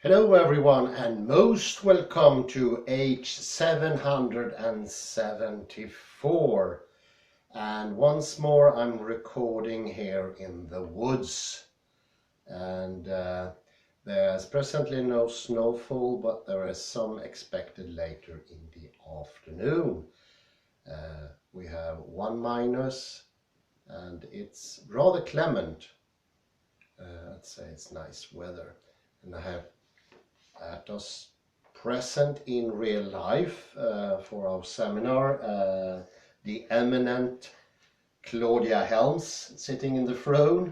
Hello everyone and most welcome to H774, and once more I'm recording here in the woods, and there's presently no snowfall, but there is some expected later in the afternoon. We have 1- and it's rather clement. I'd say it's nice weather, and I have at us present in real life for our seminar, the eminent Claudia Helms sitting in the throne.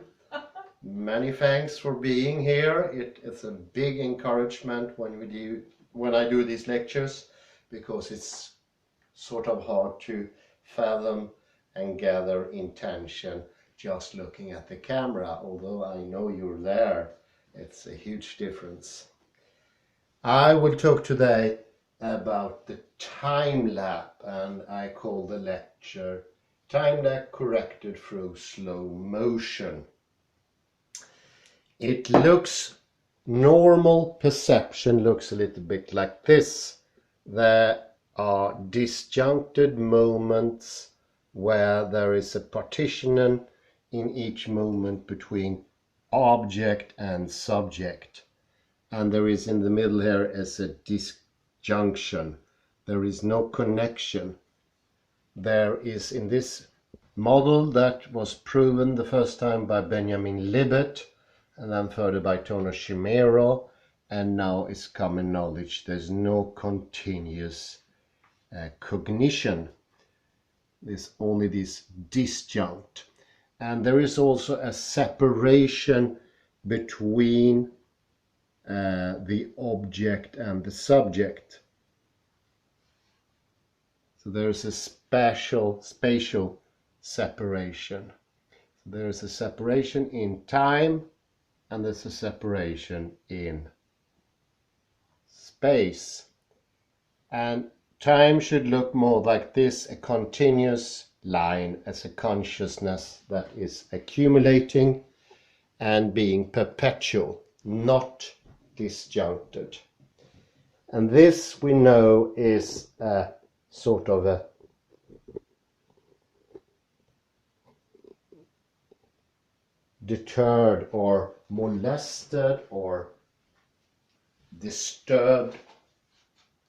Many thanks for being here. It's a big encouragement when I do these lectures, because it's sort of hard to fathom and gather intention just looking at the camera. Although I know you're there, it's a huge difference. I will talk today about the time lap, and I call the lecture Time Lap Corrected Through Slow Motion. It looks, normal perception looks a little bit like this. There are disjuncted moments where there is a partition in each moment between object and subject. And there is in the middle here as a disjunction. There is no connection. There is in this model that was proven the first time by Benjamin Libet and then further by Tono Chimero, and now is common knowledge. There's no continuous cognition. There's only this disjunct. And there is also a separation between the object and the subject. So there's a spatial separation. So there's a separation in time, and there's a separation in space. And time should look more like this, a continuous line as a consciousness that is accumulating and being perpetual, not disjuncted. And this we know is a sort of a deterred or molested or disturbed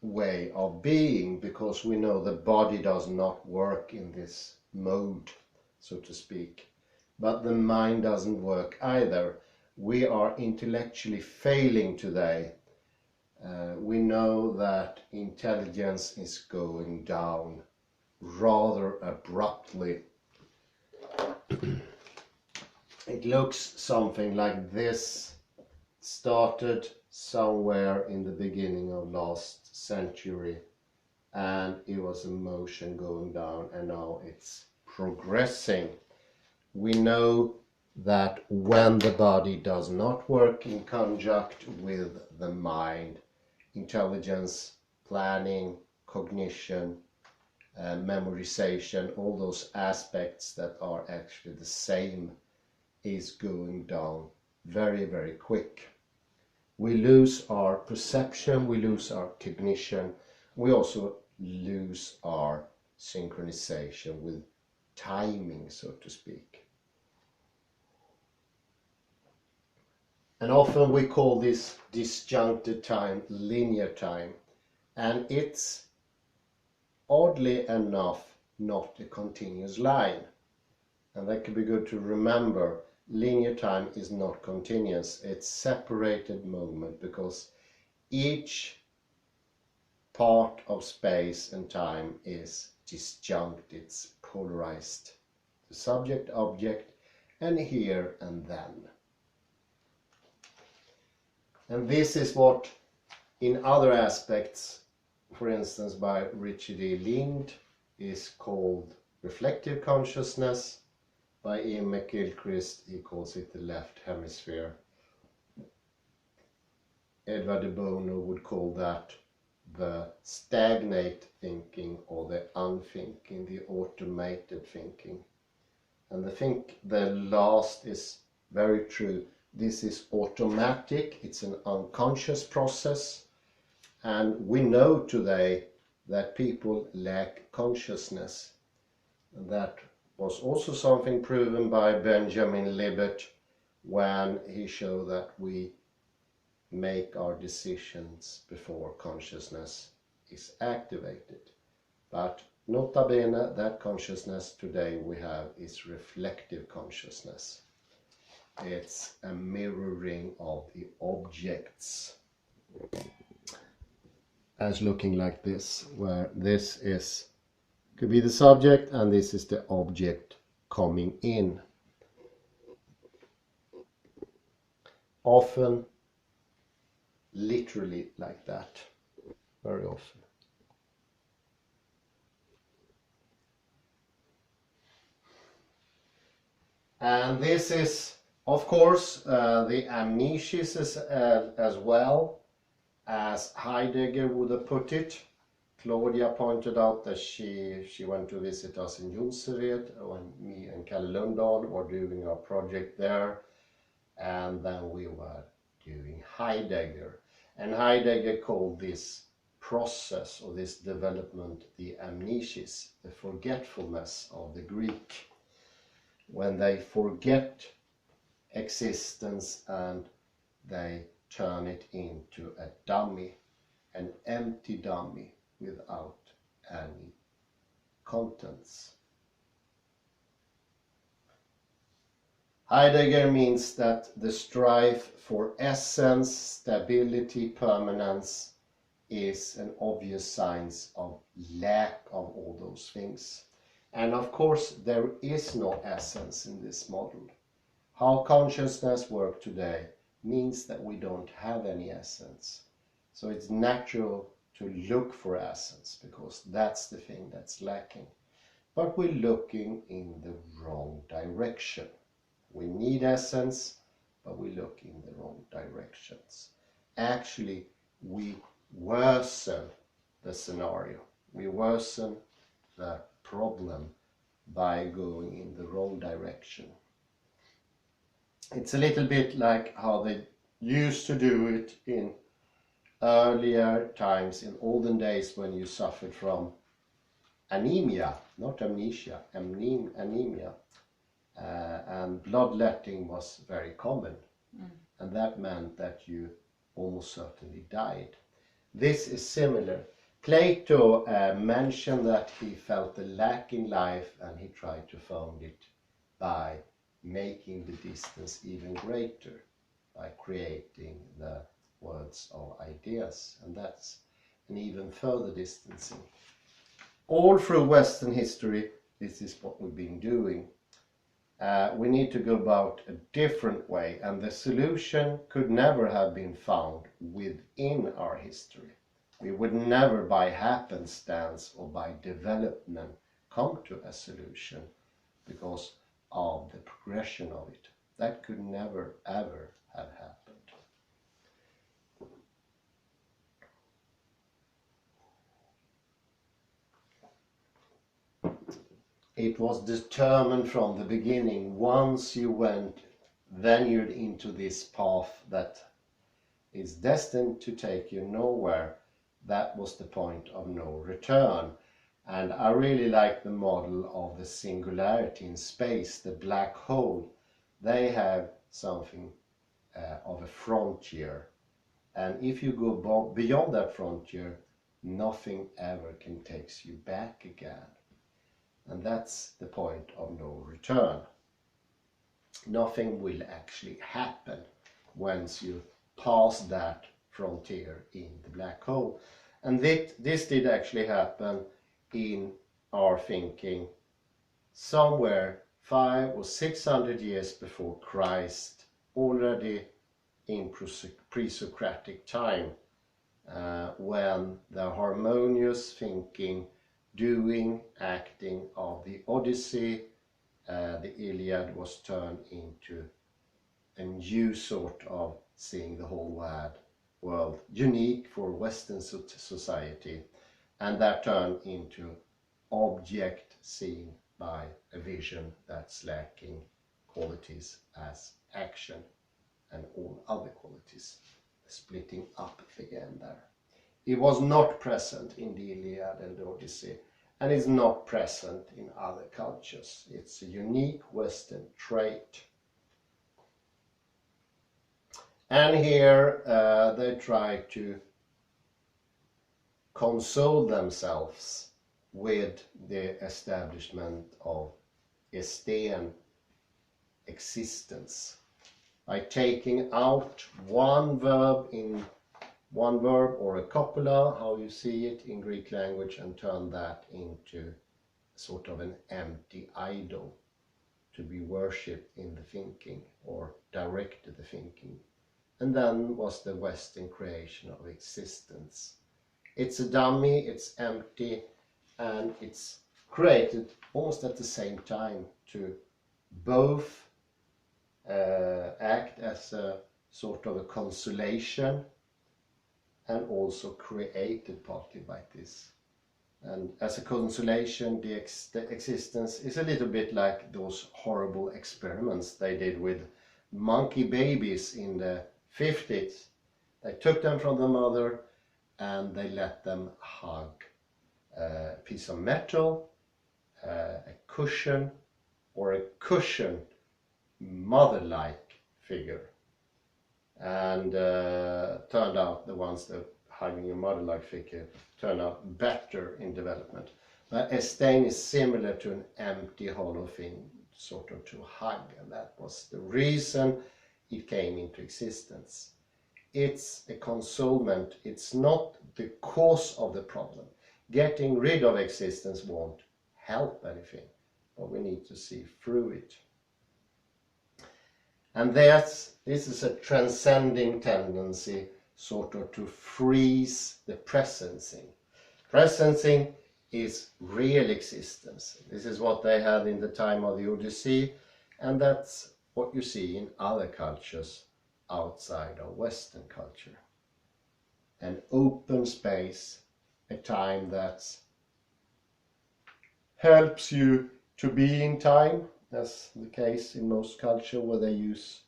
way of being, because we know the body does not work in this mode, so to speak, but the mind doesn't work either. We are intellectually failing today. We know that intelligence is going down rather abruptly. It looks something like this. It started somewhere in the beginning of last century, and it was a motion going down, and now it's progressing. We know that when the body does not work in conjunct with the mind, intelligence, planning, cognition, memorization, all those aspects that are actually the same, is going down very, very quick. We lose our perception, we lose our cognition, we also lose our synchronization with timing, so to speak. And often we call this disjuncted time linear time, and it's oddly enough not a continuous line. And that could be good to remember. Linear time is not continuous, it's separated moment, because each part of space and time is disjunct, it's polarized. The subject, object, and here and then. And this is what in other aspects, for instance by Richard E. Lind, is called reflective consciousness. By Ian McGilchrist, he calls it the left hemisphere. Edward de Bono would call that the stagnate thinking, or the unthinking, the automated thinking. And I think the last is very true. this is automatic, it's an unconscious process, and we know today that people lack consciousness. That was also something proven by Benjamin Libet when he showed that we make our decisions before consciousness is activated. But nota bene, that consciousness today we have is reflective consciousness. It's a mirroring of the objects as looking like this, where this is could be the subject and this is the object coming in. Often literally like that, very often. And this is, of course, the amnesias as well, as Heidegger would have put it. Claudia pointed out that she went to visit us in Jonsered when me and Kalle Lundahl were doing our project there, and then we were doing Heidegger. And Heidegger called this process or this development the amnesias, the forgetfulness of the Greek. When they forget existence and they turn it into a dummy, an empty dummy without any contents. Heidegger means that the strife for essence, stability, permanence is an obvious sign of lack of all those things. And of course, there is no essence in this model. How consciousness works today means that we don't have any essence. So it's natural to look for essence, because that's the thing that's lacking. But we're looking in the wrong direction. We need essence, but we look in the wrong directions. Actually, we worsen the scenario. We worsen the problem by going in the wrong direction. It's a little bit like how they used to do it in earlier times, in olden days, when you suffered from anemia, not amnesia, anemia. And bloodletting was very common, and that meant that you almost certainly died. This is similar. Plato mentioned that he felt a lack in life, and he tried to found it by making the distance even greater, by creating the worlds of ideas, and that's an even further distancing. All through Western history, this is what we've been doing. We need to go about a different way, and the solution could never have been found within our history. We would never by happenstance or by development come to a solution because of the progression of it. That could never ever have happened. It was determined from the beginning. Once you went venued into this path that is destined to take you nowhere, that was the point of no return. And I really like the model of the singularity in space, the black hole. They have something of a frontier. And if you go beyond that frontier, nothing ever can take you back again. And that's the point of no return. Nothing will actually happen once you pass that frontier in the black hole. And this did actually happen in our thinking somewhere 500 or 600 years before Christ, already in pre-Socratic time, when the harmonious thinking, doing, acting of the Odyssey, the Iliad, was turned into a new sort of seeing the whole world, unique for Western society, and that turned into object seen by a vision that's lacking qualities as action. and all other qualities. Splitting up again there. It was not present in the Iliad and the Odyssey, and is not present in other cultures. It's a unique Western trait. And here they try to console themselves with the establishment of Estean existence by taking out one verb or a copula, how you see it in Greek language, and turn that into sort of an empty idol to be worshipped in the thinking or directed the thinking. And then was the Western creation of existence. It's a dummy, it's empty, and it's created almost at the same time to both act as a sort of a consolation and also created partly by this. And as a consolation, the existence is a little bit like those horrible experiments they did with monkey babies in the 50s. They took them from the mother and they let them hug a piece of metal, a cushion, or a cushioned mother-like figure. And turned out the ones that hugging a mother-like figure turned out better in development. But Estean is similar to an empty hollow thing, sort of to hug, and that was the reason it came into existence. It's a consolement, it's not the cause of the problem. Getting rid of existence won't help anything, but we need to see through it. And this is a transcending tendency, sort of to freeze the presencing. Presencing is real existence. This is what they had in the time of the Odyssey, and that's what you see in other cultures outside of Western culture. An open space, a time that helps you to be in time. That's the case in most culture where they use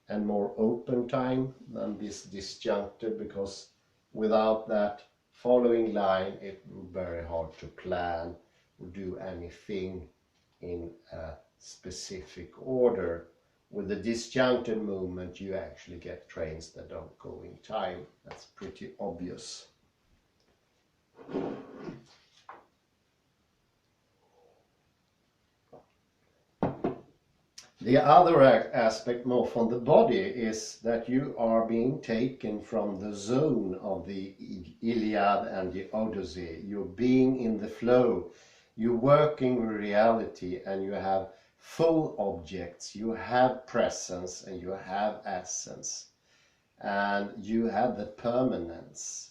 a more open time than this disjuncted, because without that following line it would be very hard to plan or do anything in a specific order. With the disjuncted movement you actually get trains that don't go in time. That's pretty obvious. The other aspect more from the body is that you are being taken from the zone of the Iliad and the Odyssey. You're being in the flow. You're working with reality and you have full objects. You have presence and you have essence. And you have the permanence.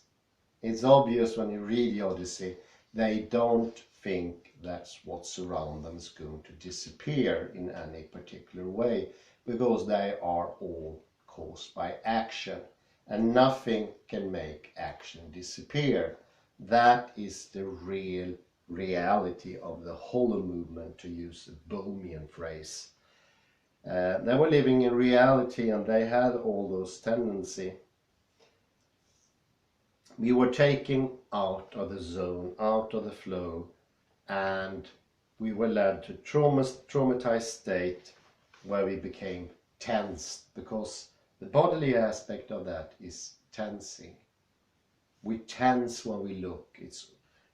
It's obvious when you read the Odyssey, they don't think that's what's around them is going to disappear in any particular way, because they are all caused by action and nothing can make action disappear. That is the real reality of the hollow movement, to use a Bohemian phrase. They were living in reality and they had all those tendencies. We were taken out of the zone, out of the flow, and we were led to traumatized state where we became tensed, because the bodily aspect of that is tensing. We tense when we look.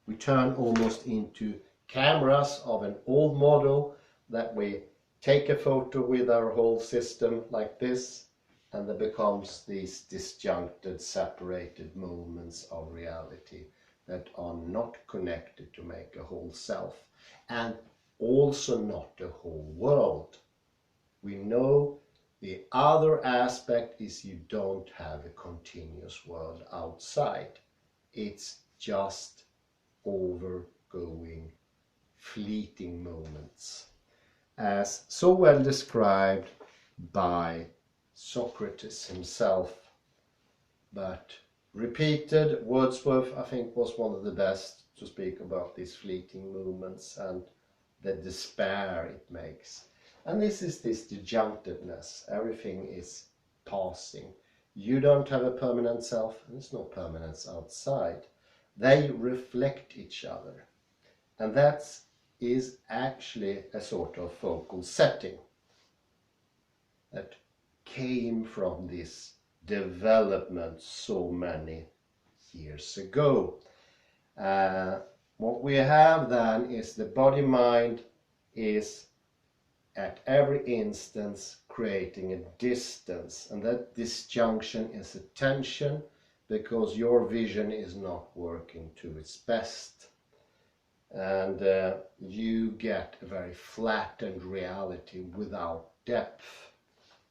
We turn almost into cameras of an old model that we take a photo with our whole system like this, and there becomes these disjuncted, separated moments of reality that are not connected to make a whole self, and also not a whole world. We know the other aspect is you don't have a continuous world outside. It's just overgoing, fleeting moments, as so well described by Socrates himself, but repeated. Wordsworth, I think, was one of the best to speak about these fleeting moments and the despair it makes. And this is this disjunctedness. Everything is passing. You don't have a permanent self, and there's no permanence outside. They reflect each other. And that is actually a sort of focal setting that came from this development so many years ago. What we have then is the body-mind is at every instance creating a distance, and that disjunction is a tension because your vision is not working to its best, and you get a very flattened reality without depth.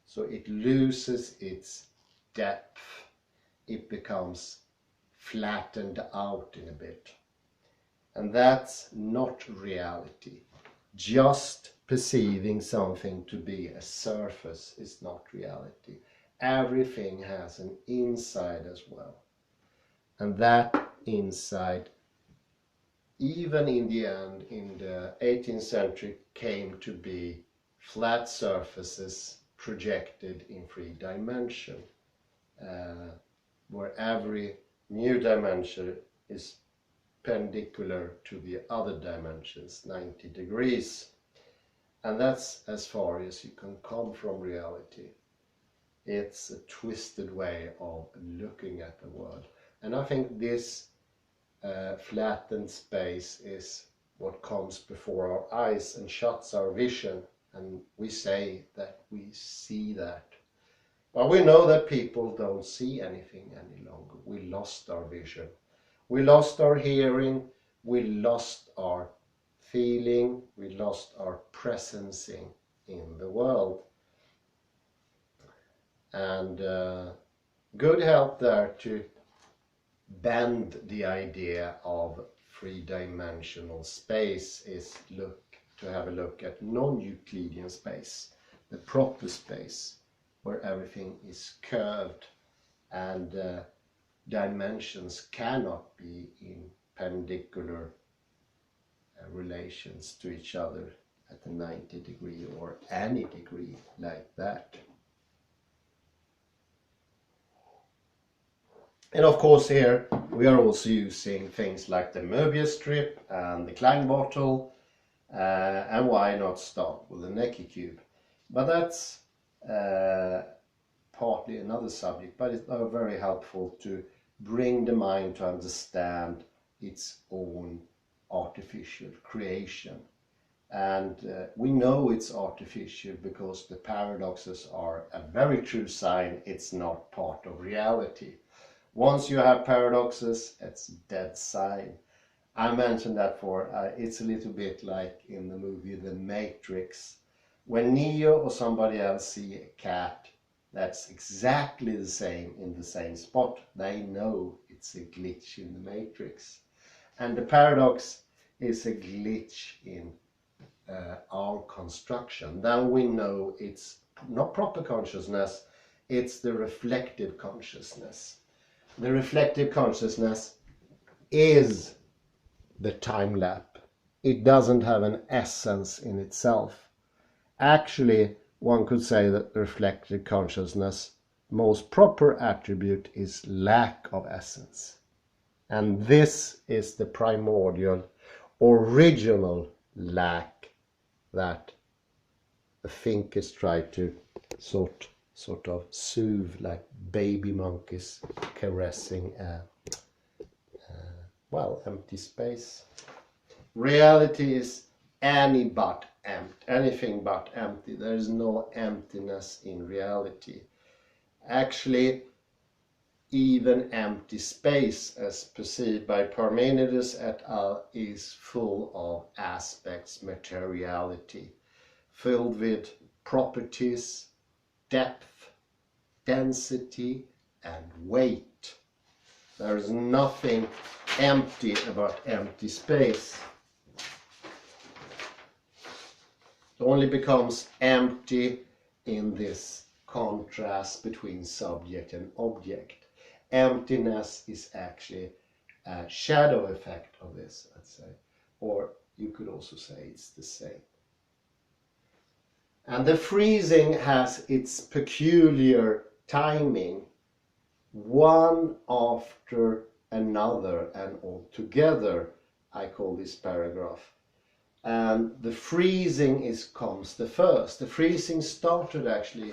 So it loses its depth, it becomes flattened out in a bit, and that's not reality. Just perceiving something to be a surface is not reality. Everything has an inside as well. And that inside, even in the end, in the 18th century, came to be flat surfaces projected in 3 dimension, where every new dimension is perpendicular to the other dimensions, 90 degrees. And that's as far as you can come from reality. It's a twisted way of looking at the world. And I think this flattened space is what comes before our eyes and shuts our vision. And we say that we see that. But we know that people don't see anything any longer. We lost our vision. We lost our hearing. We lost our feeling, we lost our presence in the world. And good help there to bend the idea of 3-dimensional space is to have a look at non-Euclidean space, the proper space, where everything is curved and dimensions cannot be in perpendicular relations to each other at a 90 degree or any degree like that. And of course here we are also using things like the Möbius strip and the Klein bottle, and why not start with the Necki cube. But that's partly another subject, but it's very helpful to bring the mind to understand its own artificial creation. And we know it's artificial because the paradoxes are a very true sign it's not part of reality. Once you have paradoxes, it's a dead sign. I mentioned that it's a little bit like in the movie The Matrix. When Neo or somebody else see a cat that's exactly the same in the same spot, they know it's a glitch in the Matrix. And the paradox is a glitch in our construction. Then we know it's not proper consciousness, it's the reflective consciousness. The reflective consciousness is the time lap. It doesn't have an essence in itself. Actually, one could say that the reflective consciousness' most proper attribute is lack of essence. And this is the primordial, original lack that the thinkers try to sort of soothe, like baby monkeys caressing empty space. Reality is anything but empty. There is no emptiness in reality. Actually, even empty space, as perceived by Parmenides et al., is full of aspects, materiality, filled with properties, depth, density, and weight. There is nothing empty about empty space. It only becomes empty in this contrast between subject and object. Emptiness is actually a shadow effect of this, let's say, or you could also say it's the same. And the freezing has its peculiar timing, one after another and all together, I call this paragraph. And the freezing comes the first. The freezing started actually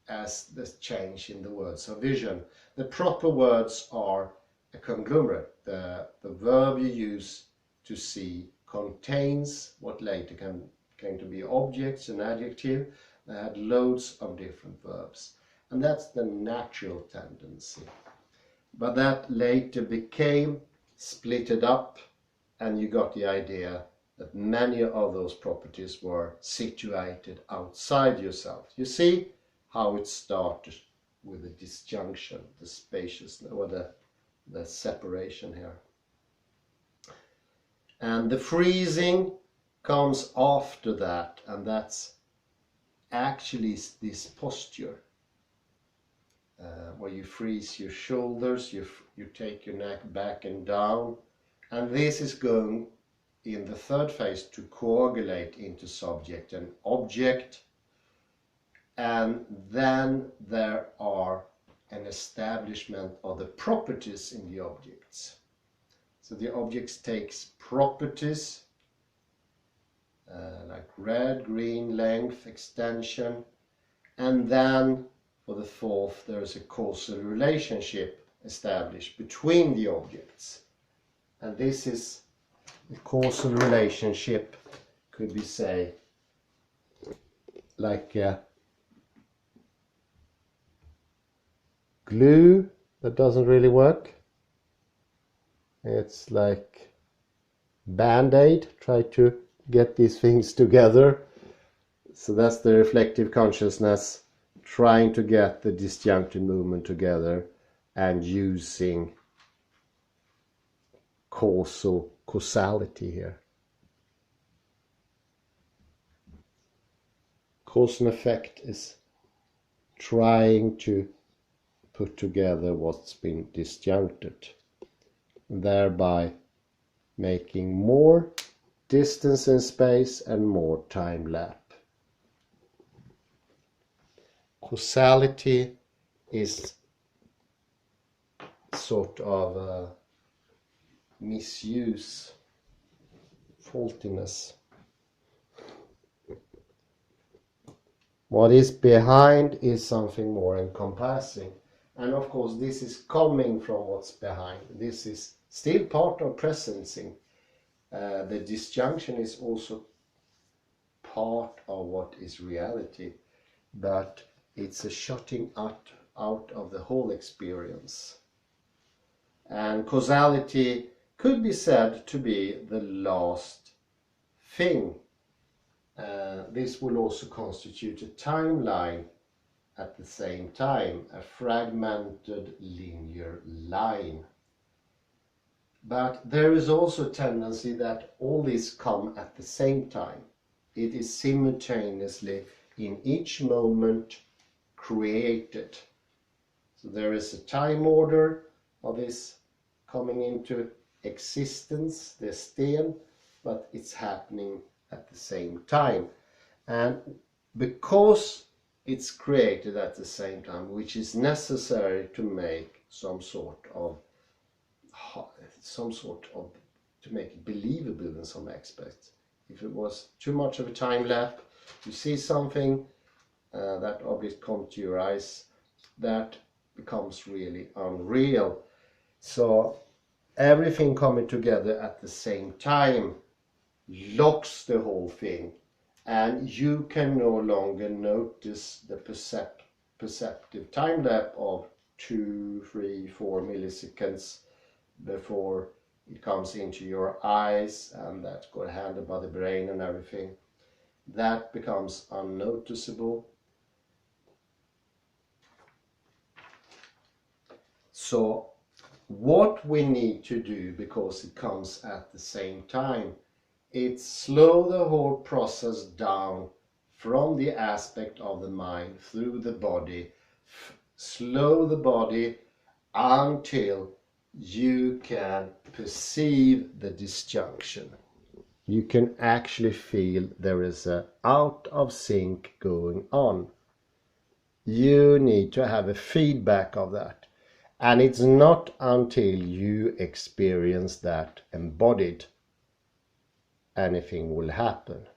as the change in the words of vision. The proper words are a conglomerate. The verb you use to see contains what later came to be objects, an adjective. They had loads of different verbs. And that's the natural tendency. But that later became splitted up, and you got the idea that many of those properties were situated outside yourself. You see how it started with the disjunction, the spaciousness, or the separation here. And the freezing comes after that, and that's actually this posture where you freeze your shoulders, you take your neck back and down, and this is going in the third phase to coagulate into subject and object. And then there are an establishment of the properties in the objects. So the objects takes properties like red, green, length, extension, and then for the fourth there is a causal relationship established between the objects. And this is the causal relationship, could we say, like glue that doesn't really work. It's like Band-Aid, try to get these things together. So that's the reflective consciousness, trying to get the disjunctive movement together and using causality here. Cause and effect is trying to put together what's been disjuncted, thereby making more distance in space and more time lap. Causality is sort of misuse, faultiness. What is behind is something more encompassing. And of course this is coming from what's behind. This is still part of presencing. The disjunction is also part of what is reality, but it's a shutting out of the whole experience. And causality could be said to be the last thing. This will also constitute a timeline at the same time, a fragmented linear line. But there is also a tendency that all these come at the same time. It is simultaneously in each moment created. So there is a time order of this coming into existence, the sten, but it's happening at the same time. And because it's created at the same time, which is necessary to make some sort of to make it believable in some aspects. If it was too much of a time lapse, you see something, that object comes to your eyes, that becomes really unreal. So everything coming together at the same time locks the whole thing, and you can no longer notice the perceptive time lapse of 2, 3, 4 milliseconds before it comes into your eyes, and that's got handled by the brain and everything. That becomes unnoticeable. So what we need to do, because it comes at the same time, it's slow the whole process down from the aspect of the mind through the body, slow the body until you can perceive the disjunction. You can actually feel there is a out of sync going on. You need to have a feedback of that. And it's not until you experience that embodied anything will happen.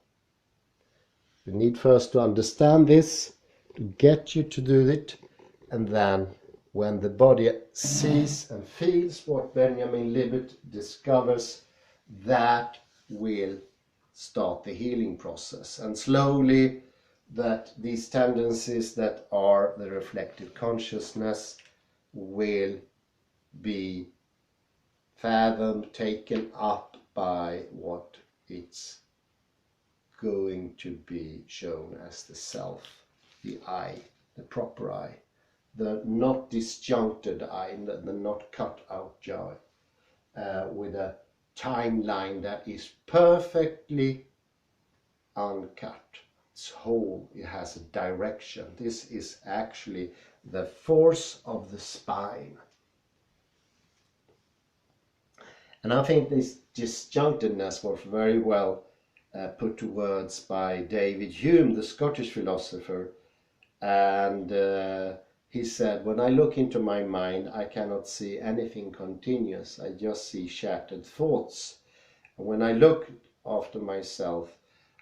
You need first to understand this, to get you to do it, and then when the body sees and feels what Benjamin Libet discovers, that will start the healing process. And slowly that these tendencies that are the reflective consciousness will be fathomed, taken up by what it's going to be shown as the self, the I, the proper I, the not disjuncted I, the not cut out joy, with a timeline that is perfectly uncut. It's whole, it has a direction. This is actually the force of the spine. And I think this disjunctedness was very well put to words by David Hume, the Scottish philosopher. And he said, when I look into my mind, I cannot see anything continuous. I just see shattered thoughts. And when I look after myself,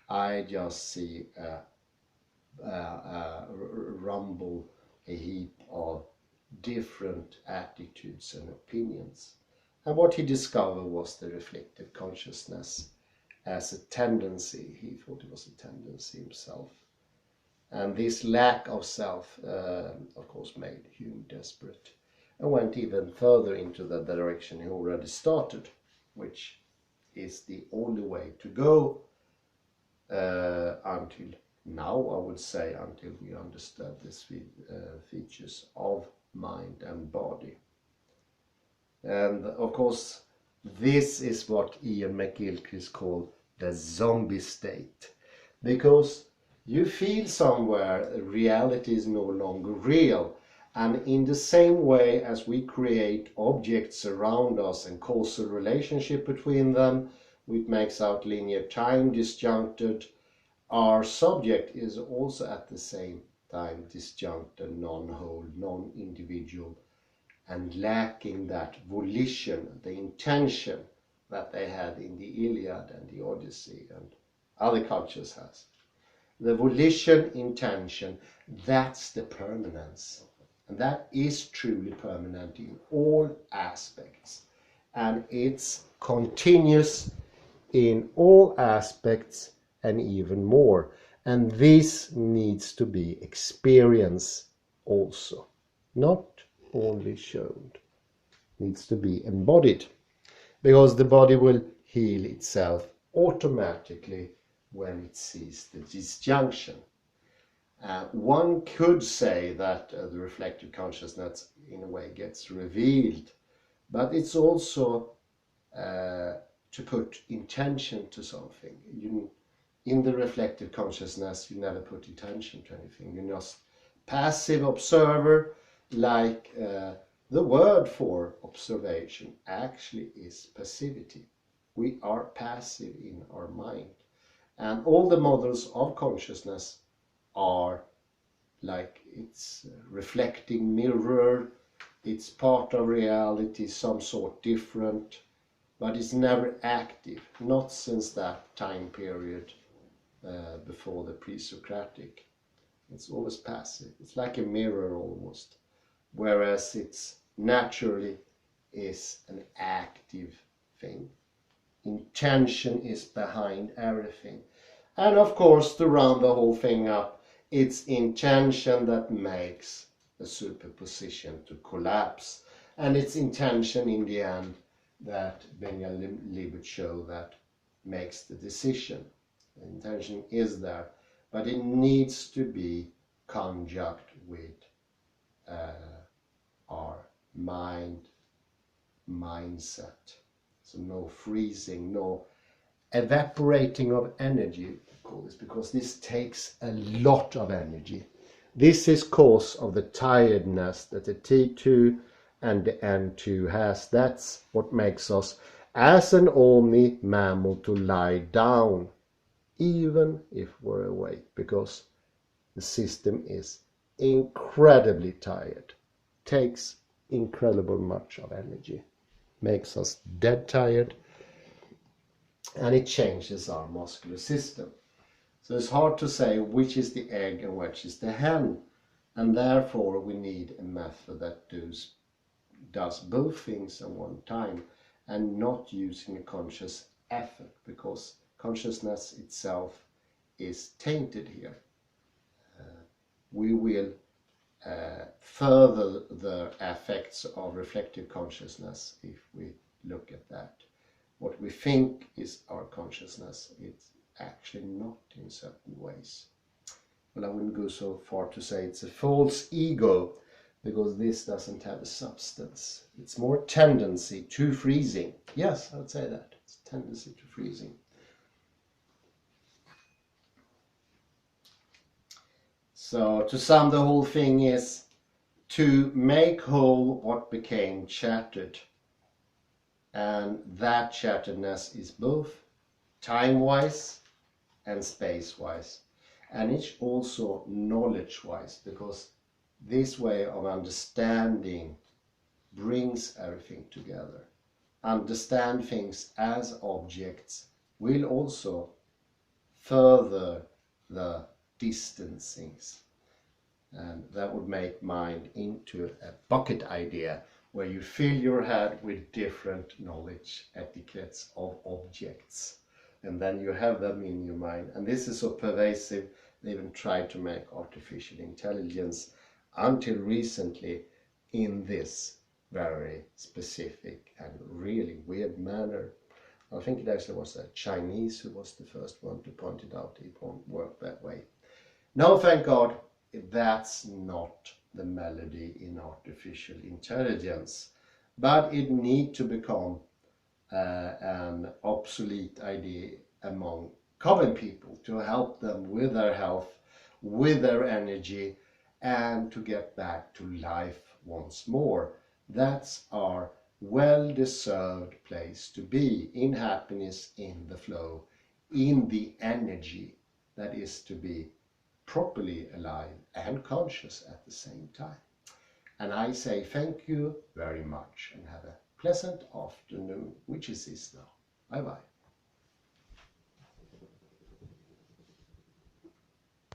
I just see a rumble, a heap of different attitudes and opinions. And what he discovered was the reflective consciousness as a tendency. He thought it was a tendency himself. And this lack of self, of course, made Hume desperate and went even further into the direction he already started, which is the only way to go until now, I would say, until we understand these features of mind and body. And of course, this is what Ian McGilchrist called the zombie state, because you feel somewhere reality is no longer real, and in the same way as we create objects around us and causal relationship between them, which makes out linear time disjuncted, our subject is also at the same time disjuncted, non-whole, non-individual, and lacking that volition, the intention that they had in the Iliad and the Odyssey and other cultures has. The volition, intention, that's the permanence. And that is truly permanent in all aspects. And it's continuous in all aspects and even more. And this needs to be experienced also, not only shown, needs to be embodied, because the body will heal itself automatically when it sees the disjunction. One could say that the reflective consciousness in a way gets revealed, but it's also to put intention to something. In the reflective consciousness, you never put intention to anything. You're just passive observer, like the word for observation actually is passivity. We are passive in our mind. And all the models of consciousness are like it's reflecting mirror, it's part of reality, some sort different, but it's never active, not since that time period before the pre-Socratic. It's always passive. It's like a mirror almost, whereas it's naturally is an active thing. Intention is behind everything. And of course, to round the whole thing up, it's intention that makes the superposition to collapse. And it's intention in the end that Benjamin Libet showed that makes the decision. The intention is there, but it needs to be conjunct with our mindset. So no freezing, no evaporating of energy, because this takes a lot of energy. This is cause of the tiredness that the T2 and the N2 has. That's what makes us, as an only mammal, to lie down, even if we're awake, because the system is incredibly tired, takes incredible much of energy, makes us dead tired, and it changes our muscular system. So it's hard to say which is the egg and which is the hen, and therefore we need a method that does both things at one time and not using a conscious effort, because consciousness itself is tainted here. We will further the effects of reflective consciousness if we look at that. What we think is our consciousness, it's actually not in certain ways. Well, I wouldn't go so far to say it's a false ego, because this doesn't have a substance. It's more tendency to freezing. Yes, I would say that. It's tendency to freezing. So to sum the whole thing is to make whole what became shattered. And that shatteredness is both time-wise and space-wise. And it's also knowledge-wise, because this way of understanding brings everything together. Understand things as objects will also further the distancings. And that would make mind into a bucket idea, where you fill your head with different knowledge etiquettes of objects. And then you have them in your mind. And this is so pervasive, they even tried to make artificial intelligence until recently in this very specific and really weird manner. I think it actually was a Chinese who was the first one to point it out. It won't work that way. No, thank God, that's not the melody in artificial intelligence. But it needs to become an obsolete idea among common people, to help them with their health, with their energy, and to get back to life once more. That's our well-deserved place to be, in happiness, in the flow, in the energy that is to be properly alive and conscious at the same time. And I say thank you very much and have a pleasant afternoon, which is this now. Bye bye.